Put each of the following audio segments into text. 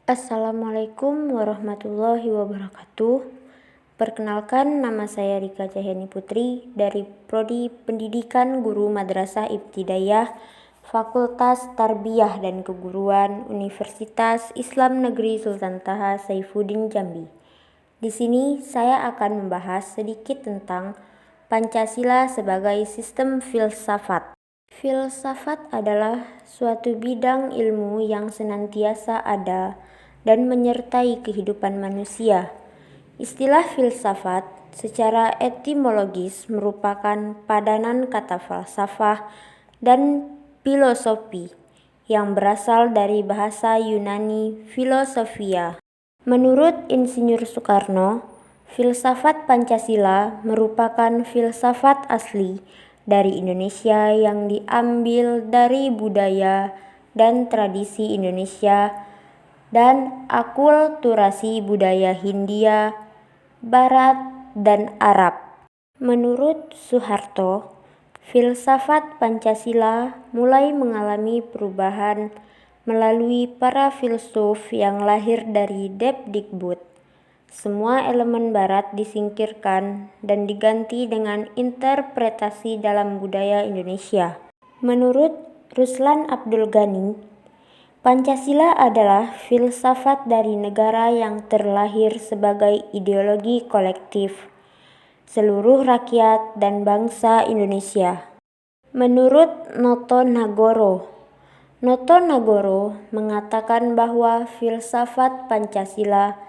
Assalamualaikum warahmatullahi wabarakatuh. Perkenalkan, nama saya Rika Cahyani Putri dari Prodi Pendidikan Guru Madrasah Ibtidaiyah Fakultas Tarbiyah dan Keguruan Universitas Islam Negeri Sultan Taha Saifuddin Jambi. Di sini saya akan membahas sedikit tentang Pancasila sebagai sistem filsafat. Filsafat adalah suatu bidang ilmu yang senantiasa ada dan menyertai kehidupan manusia. Istilah filsafat secara etimologis merupakan padanan kata falsafah dan filosofi yang berasal dari bahasa Yunani filosofia. Menurut Insinyur Soekarno, filsafat Pancasila merupakan filsafat asli dari Indonesia yang diambil dari budaya dan tradisi Indonesia dan akulturasi budaya Hindia, Barat, dan Arab. Menurut Soeharto, filsafat Pancasila mulai mengalami perubahan melalui para filsuf yang lahir dari Depdikbud. Semua elemen Barat disingkirkan dan diganti dengan interpretasi dalam budaya Indonesia. Menurut Ruslan Abdul Ghani, Pancasila adalah filsafat dari negara yang terlahir sebagai ideologi kolektif seluruh rakyat dan bangsa Indonesia. Menurut Noto Nagoro mengatakan bahwa filsafat Pancasila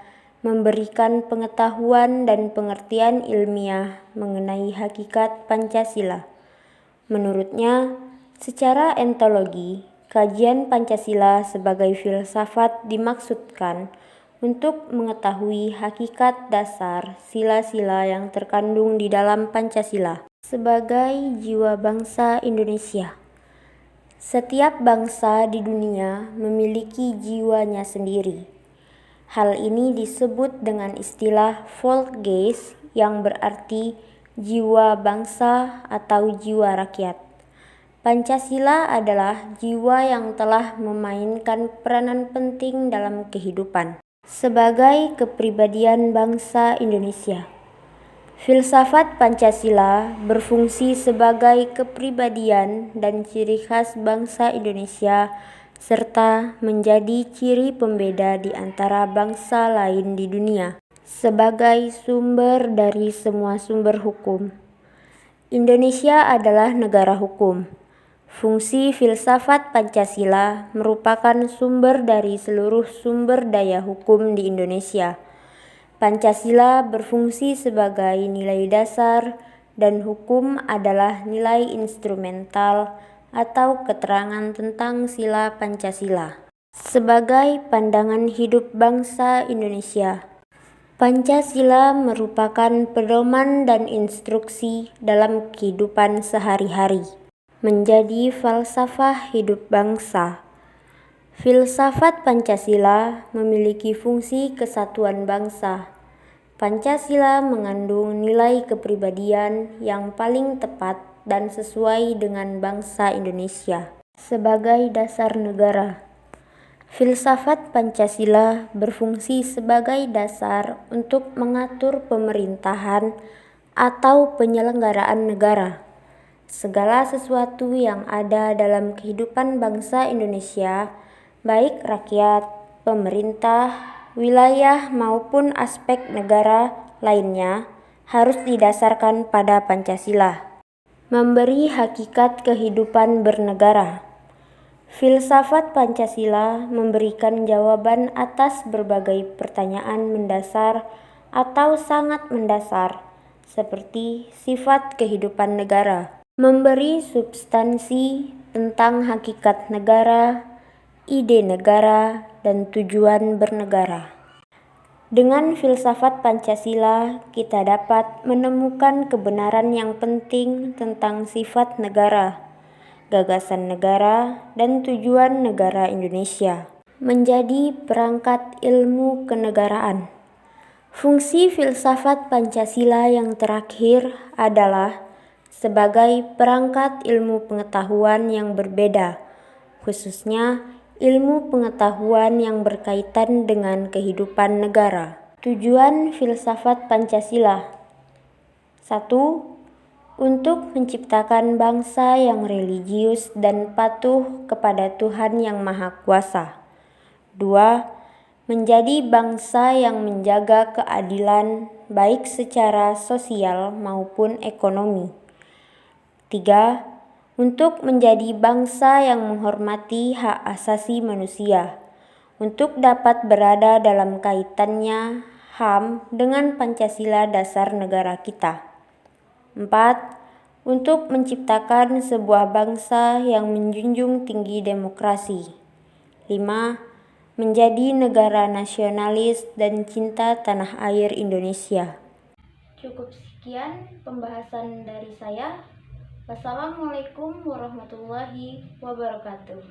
memberikan pengetahuan dan pengertian ilmiah mengenai hakikat Pancasila. Menurutnya, secara ontologi, kajian Pancasila sebagai filsafat dimaksudkan untuk mengetahui hakikat dasar sila-sila yang terkandung di dalam Pancasila. Sebagai jiwa bangsa Indonesia, setiap bangsa di dunia memiliki jiwanya sendiri. Hal ini disebut dengan istilah Volksgeist yang berarti jiwa bangsa atau jiwa rakyat. Pancasila adalah jiwa yang telah memainkan peranan penting dalam kehidupan sebagai kepribadian bangsa Indonesia. Filsafat Pancasila berfungsi sebagai kepribadian dan ciri khas bangsa Indonesia serta menjadi ciri pembeda di antara bangsa lain di dunia. Sebagai sumber dari semua sumber hukum, Indonesia adalah negara hukum. Fungsi filsafat Pancasila merupakan sumber dari seluruh sumber daya hukum di Indonesia. Pancasila berfungsi sebagai nilai dasar dan hukum adalah nilai instrumental atau keterangan tentang sila Pancasila. Sebagai pandangan hidup bangsa Indonesia, Pancasila merupakan pedoman dan instruksi dalam kehidupan sehari-hari. Menjadi falsafah hidup bangsa. Filsafat Pancasila memiliki fungsi kesatuan bangsa. Pancasila mengandung nilai kepribadian yang paling tepat dan sesuai dengan bangsa Indonesia sebagai dasar negara. Filsafat Pancasila berfungsi sebagai dasar untuk mengatur pemerintahan atau penyelenggaraan negara. Segala sesuatu yang ada dalam kehidupan bangsa Indonesia, baik rakyat, pemerintah, wilayah maupun aspek negara lainnya, harus didasarkan pada Pancasila. Memberi hakikat kehidupan bernegara. Filsafat Pancasila memberikan jawaban atas berbagai pertanyaan mendasar atau sangat mendasar, seperti sifat kehidupan negara. Memberi substansi tentang hakikat negara, ide negara, dan tujuan bernegara. Dengan filsafat Pancasila, kita dapat menemukan kebenaran yang penting tentang sifat negara, gagasan negara, dan tujuan negara Indonesia. Menjadi perangkat ilmu kenegaraan. Fungsi filsafat Pancasila yang terakhir adalah sebagai perangkat ilmu pengetahuan yang berbeda, khususnya ilmu pengetahuan yang berkaitan dengan kehidupan negara. Tujuan filsafat Pancasila: 1. Untuk menciptakan bangsa yang religius dan patuh kepada Tuhan Yang Maha Kuasa. 2. Menjadi bangsa yang menjaga keadilan baik secara sosial maupun ekonomi. 3. Untuk menjadi bangsa yang menghormati hak asasi manusia, untuk dapat berada dalam kaitannya HAM dengan Pancasila dasar negara kita. 4. Untuk menciptakan sebuah bangsa yang menjunjung tinggi demokrasi. 5. Menjadi negara nasionalis dan cinta tanah air Indonesia. Cukup sekian pembahasan dari saya. Wassalamualaikum warahmatullahi wabarakatuh.